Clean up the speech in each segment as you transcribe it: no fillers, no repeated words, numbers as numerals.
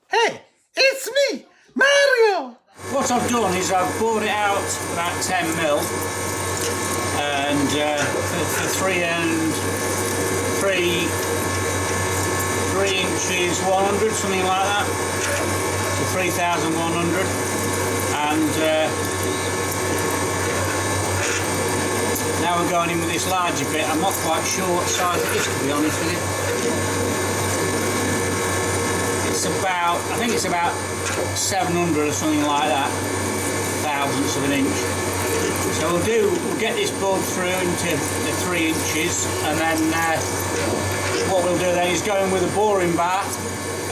Hey, it's me, Mario! What I've done is I've bored it out about 10 mil and for 3 inches 100, something like that, so 3,100, and now we're going in with this larger bit. I'm not quite sure what size it is, to be honest with you. I think it's about 700 or something like that, thousandths of an inch. So we'll get this bored through into the 3 inches, and then what we'll do then is go in with a boring bar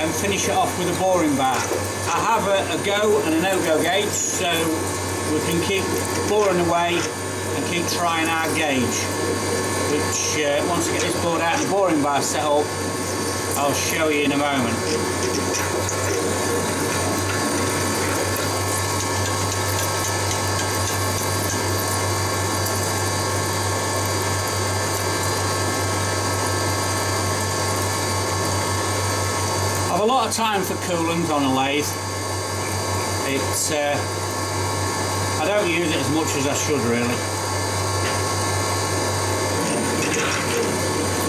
and finish it off with a boring bar. I have a go and a no-go gauge, so we can keep boring away and keep trying our gauge, which once I get this bored out and the boring bar set up, I'll show you in a moment. I've a lot of time for coolant on a lathe. It's I don't use it as much as I should really.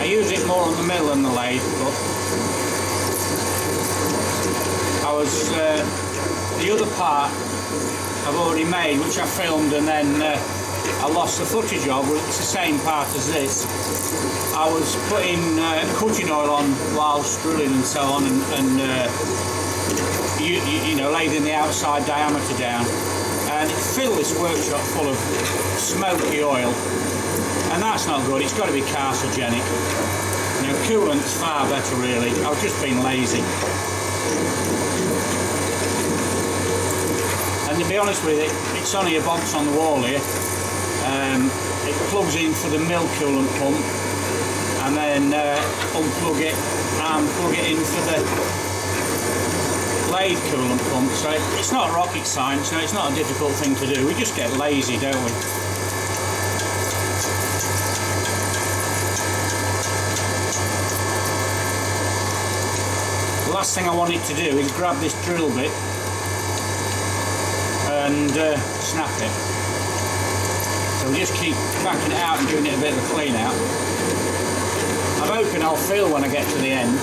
I use it more on the mill than the lathe, but the other part I've already made, which I filmed and then I lost the footage of. It's the same part as this. I was putting cutting oil on whilst drilling and so on, and you know, lathing the outside diameter down, and it filled this workshop full of smoky oil, and that's not good. It's got to be carcinogenic. You know, coolant's far better really. I've just been lazy. And to be honest with you, it's only a box on the wall here. It plugs in for the mill coolant pump, and then unplug it and plug it in for the lathe coolant pump. So it's not rocket science, no, it's not a difficult thing to do. We just get lazy, don't we? The last thing I want it to do is grab this drill bit and snap it. So we'll just keep backing it out and doing it a bit of a clean out. I'm hoping I'll feel when I get to the end.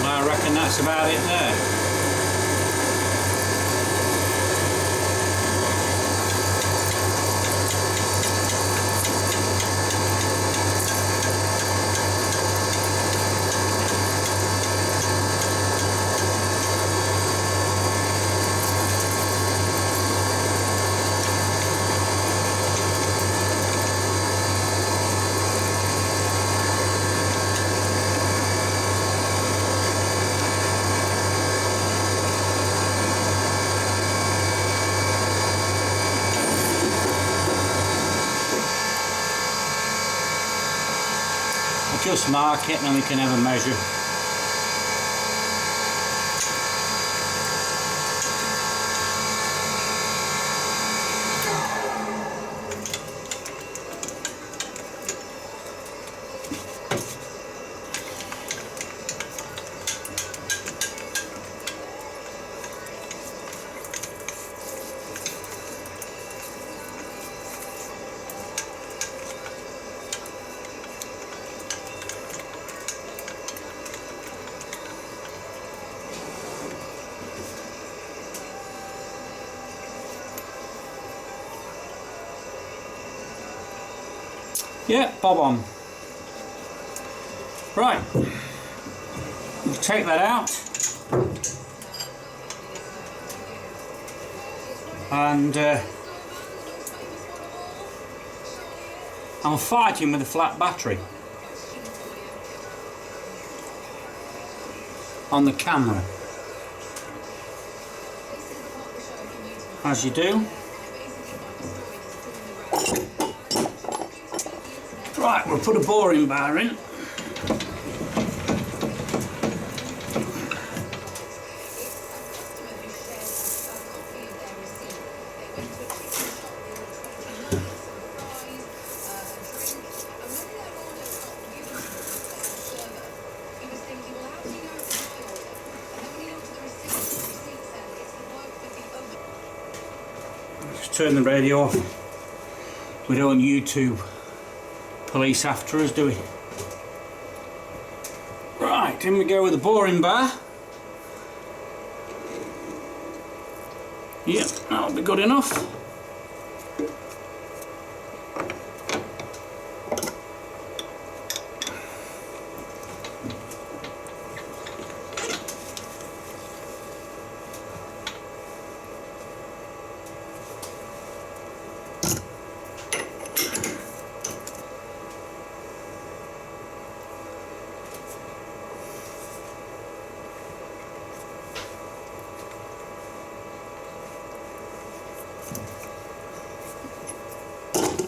Well, I reckon that's about it there. Just mark it and then we can have a measure. Yeah, bob on. Right, we'll take that out, and I'm fighting with a flat battery on the camera, as you do. Right, we'll put a boring bar in. turn the radio off. We don't want YouTube police after us, do we? Right, in we go with the boring bar. Yep, that'll be good enough.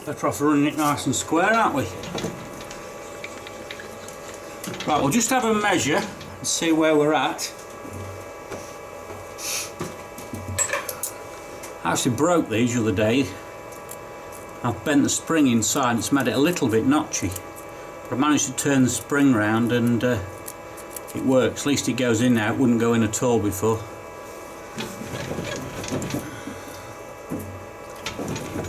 Better off running it nice and square, aren't we? Right, we'll just have a measure and see where we're at. I actually broke these the other day. I've bent the spring inside and it's made it a little bit notchy. But I managed to turn the spring round and it works. At least it goes in now, it wouldn't go in at all before.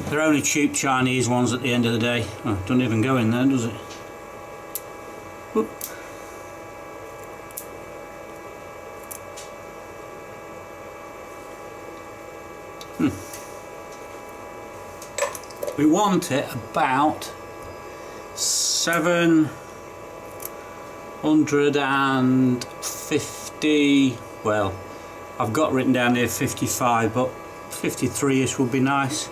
They're only cheap Chinese ones at the end of the day. Oh, it doesn't even go in there, does it? Whoop. We want it about 750, well, I've got written down here 55, but 53ish would be nice.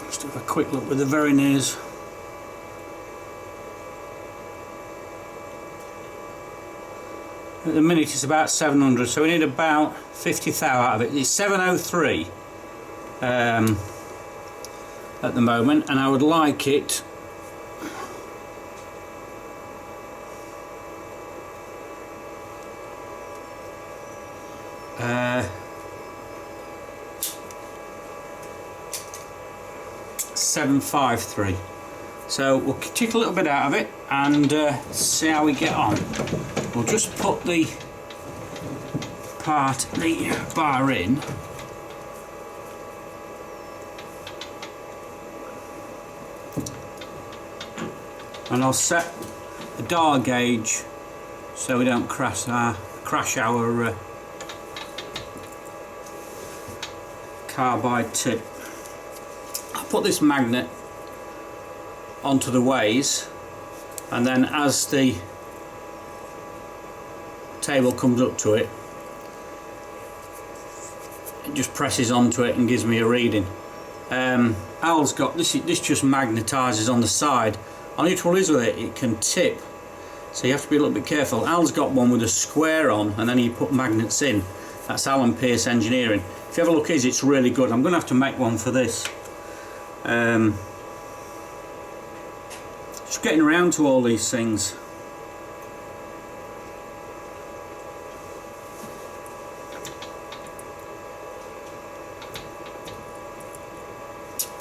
Just have a quick look with the Veronese. At the minute it's about 700, so we need about 50 thou out of it. It's 703 at the moment, and I would like it uh, 753. So we'll take a little bit out of it and see how we get on. We'll just put the bar in. And I'll set the dial gauge so we don't crash our carbide tip. I'll put this magnet onto the ways, and then as the table comes up to it, it just presses onto it and gives me a reading. Al's got this just magnetizes on the side. Only trouble is with it, it can tip, so you have to be a little bit careful. Al's got one with a square on and then you put magnets in. That's Alan Pierce Engineering. If you have a look at his, it's really good. I'm going to have to make one for this. Just getting around to all these things.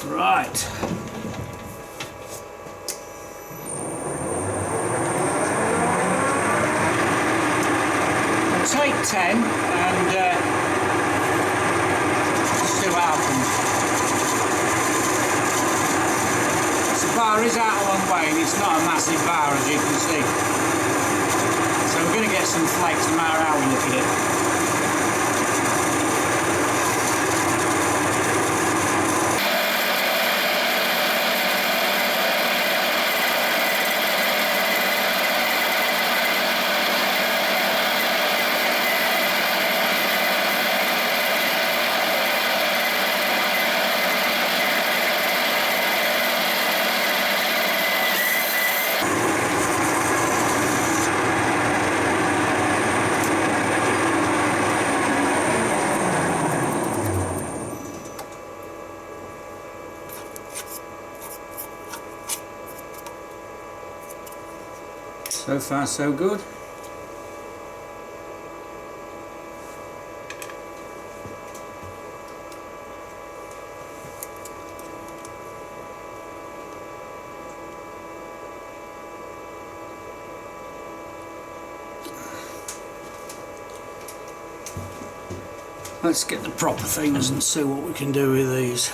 Right. I'll take 10 and see what happens. The bar is out a long way and it's not a massive bar, as you can see. So we're going to get some flakes no matter how we look at it. So far so good. Let's get the proper things and see what we can do with these.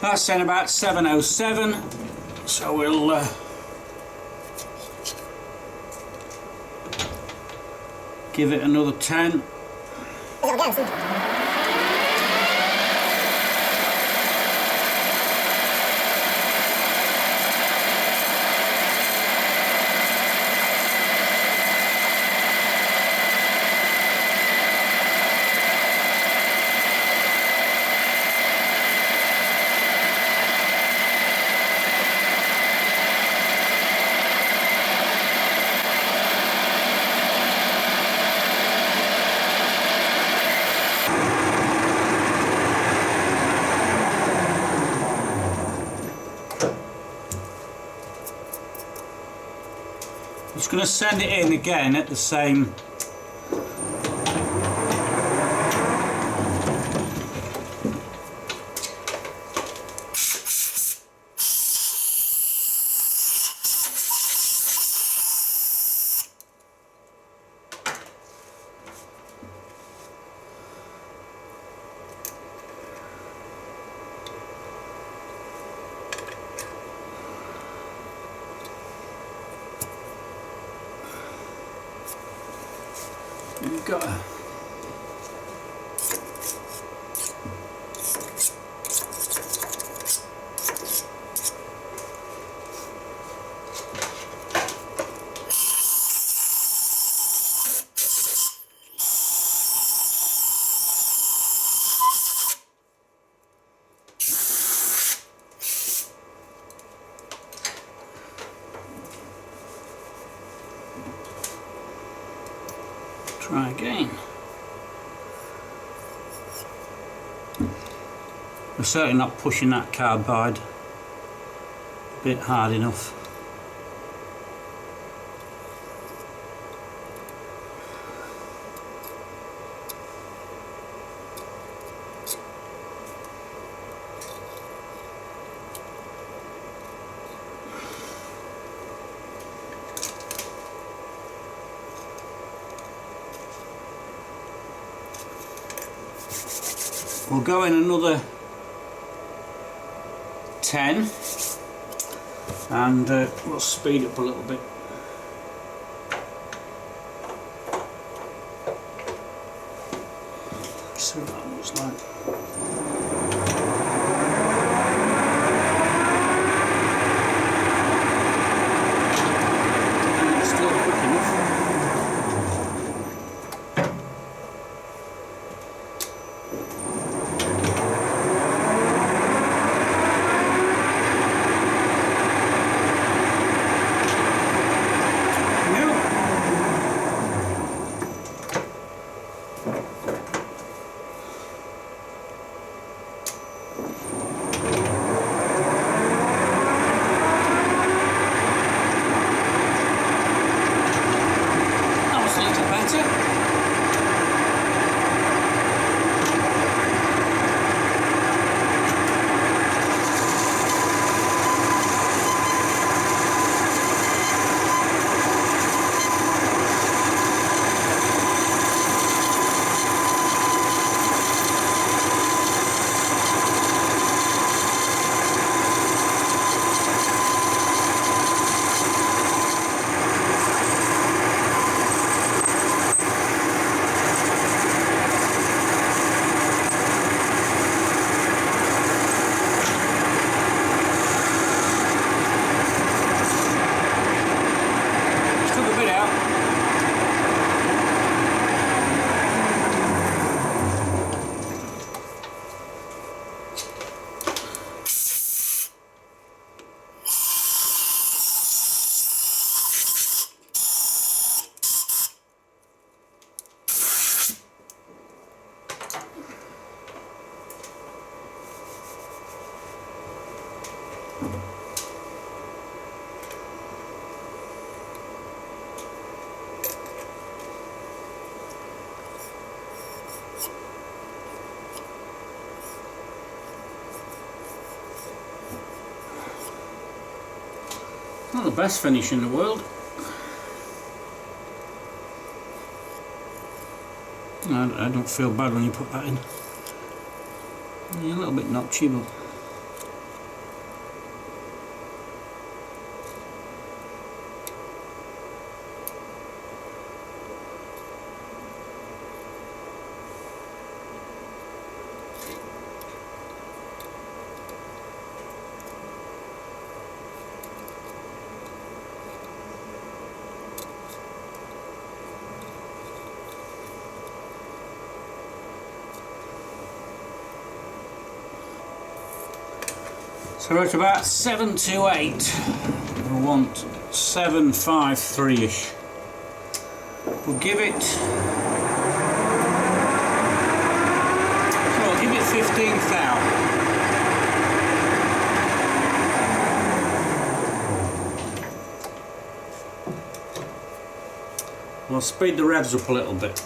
That's then about 7:07, so we'll give it another 10. Just going to send it in again at the same . You've got a try again. We're certainly not pushing that carbide a bit hard enough. We'll go in another 10 and we'll speed up a little bit. See what that looks like. Still quick enough. Not the best finish in the world. I don't feel bad when you put that in. Yeah, a little bit notchy, but so we're at about 728. We want 753ish. We'll give it. So I'll give it 15,000. We'll speed the revs up a little bit.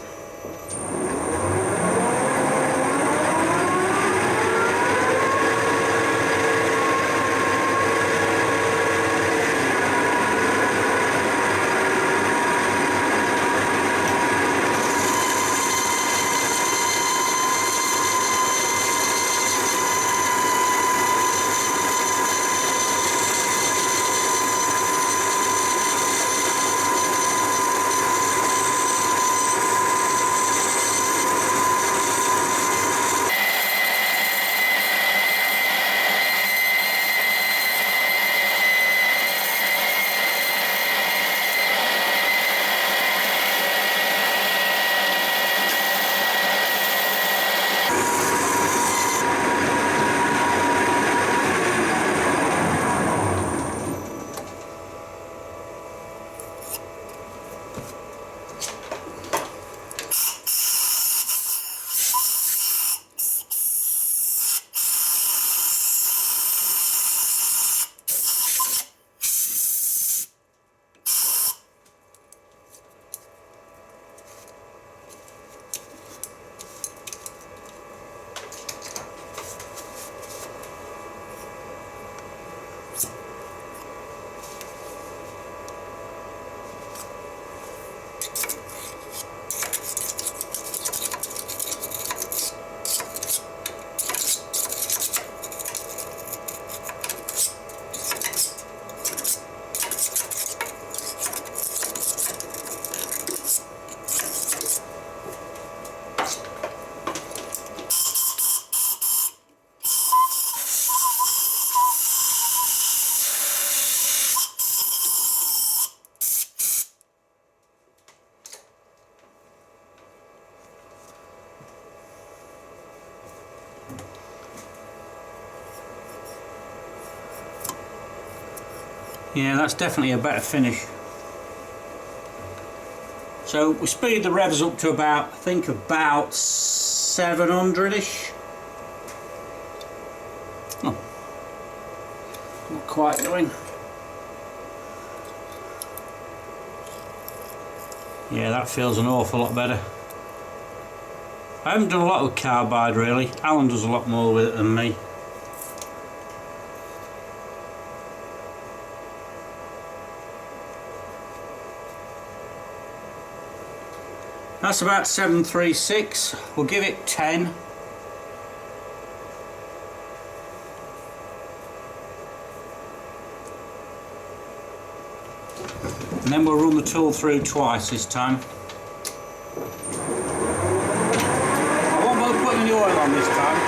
Yeah, that's definitely a better finish. So we speed the revs up to about, I think about 700ish. Oh, not quite going. Yeah, that feels an awful lot better. I haven't done a lot with carbide really. Alan does a lot more with it than me. That's about 736. We'll give it 10. And then we'll run the tool through twice this time. I won't bother putting any oil on this time.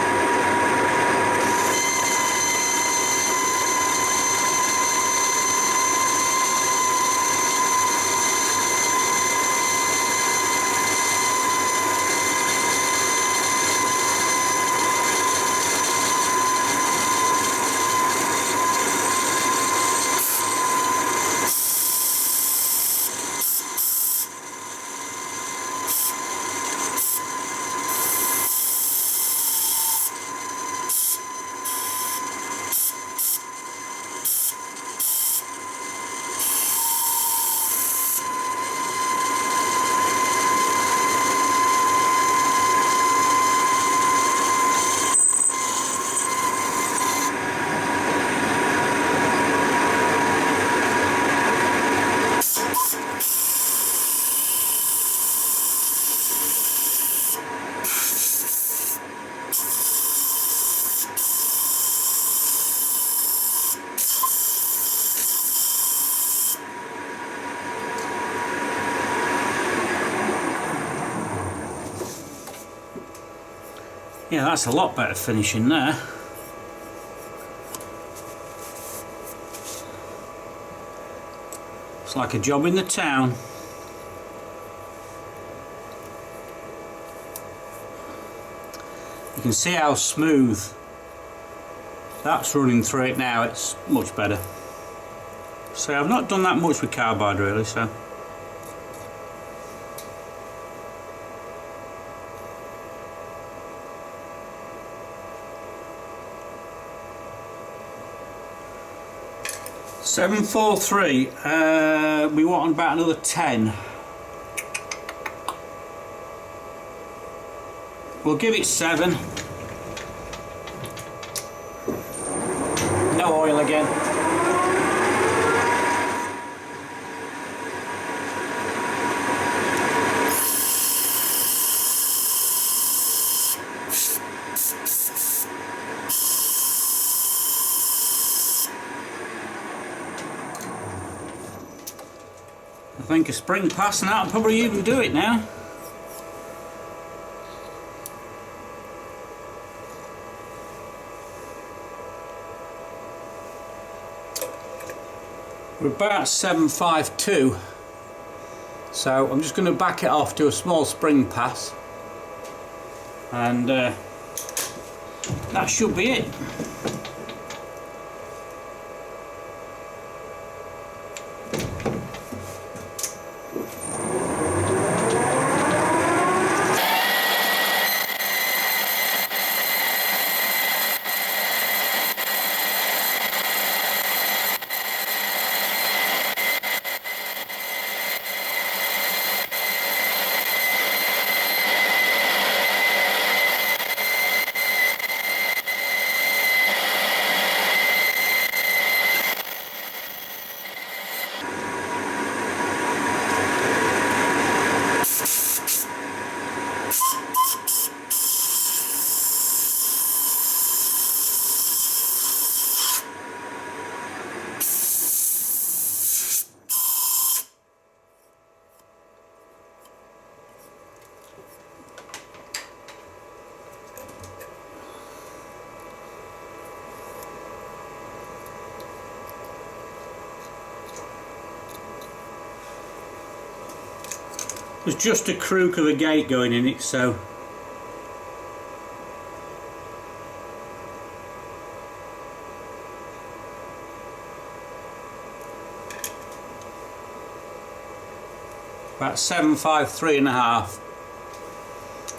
Yeah, that's a lot better finishing there. It's like a job in the town. You can see how smooth that's running through it now. It's much better. So I've not done that much with carbide really, so. $743, we want about another 10. We'll give it 7. No oil again. I think a spring pass and that'll probably even do it now. We're about 752, so I'm just going to back it off to a small spring pass, and that should be it. There's just a crook of a gate going in it, so about 753.5.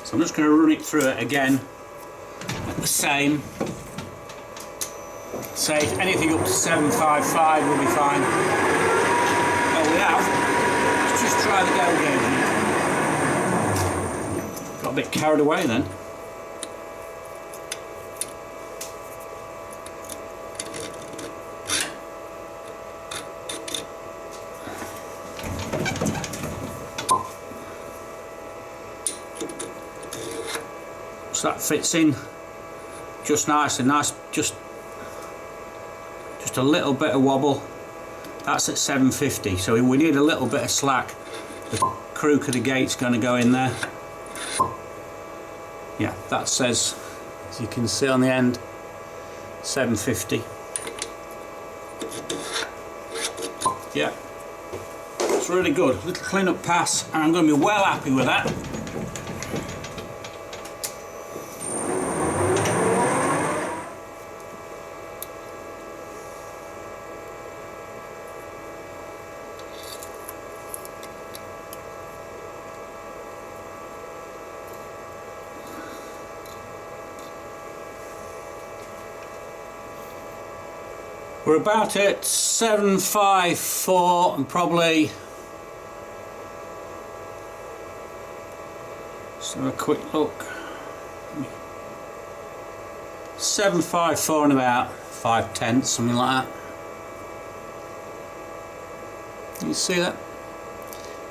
So I'm just going to run it through it again at the same. Say anything up to 755 will be fine. Oh, we have. Let's just try the go gauge. Got a bit carried away then. So that fits in just nice and nice, just a little bit of wobble. That's at 750, so we need a little bit of slack. The crook of the gate's going to go in there. Yeah, that says, as you can see on the end, 750. Yeah, it's really good. Little clean up pass, and I'm going to be well happy with that. We're about at 754 and probably, let's have a quick look, 754 and about 5/10, something like that. You see that?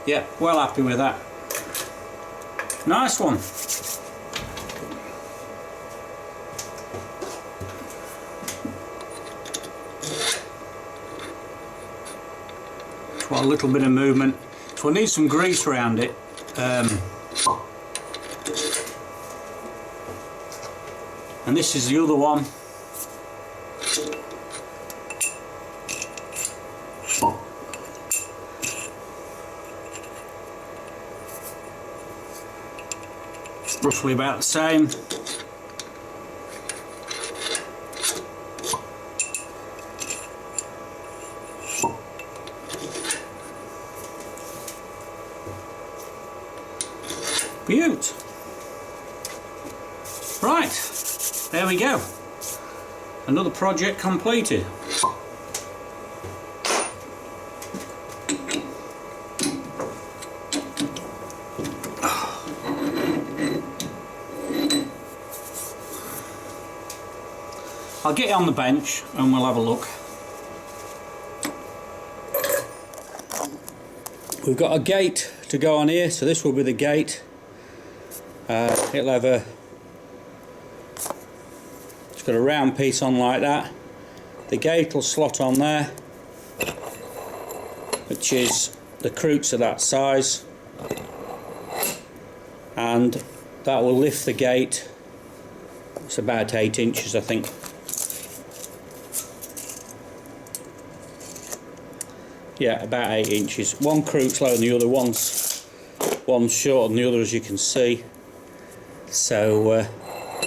Yeah, well happy with that. Nice one. Well, a little bit of movement, so we'll need some grease around it. and this is the other one. Roughly about the same. Beaut. Right, there we go. Another project completed. I'll get it on the bench and we'll have a look. We've got a gate to go on here, so this will be the gate. It'll have it's got a round piece on like that. The gate will slot on there, which is the crooks are that size, and that will lift the gate. It's about 8 inches, I think. Yeah, about 8 inches. One crook's lower than the other. One's shorter than the other, as you can see. So,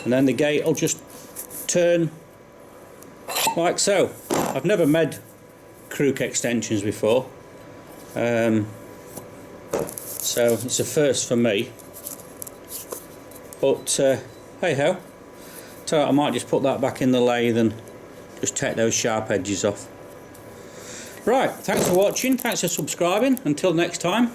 and then the gate will just turn like so. I've never made crook extensions before, so it's a first for me. But hey ho, so I might just put that back in the lathe and just take those sharp edges off. Right, thanks for watching, thanks for subscribing. Until next time.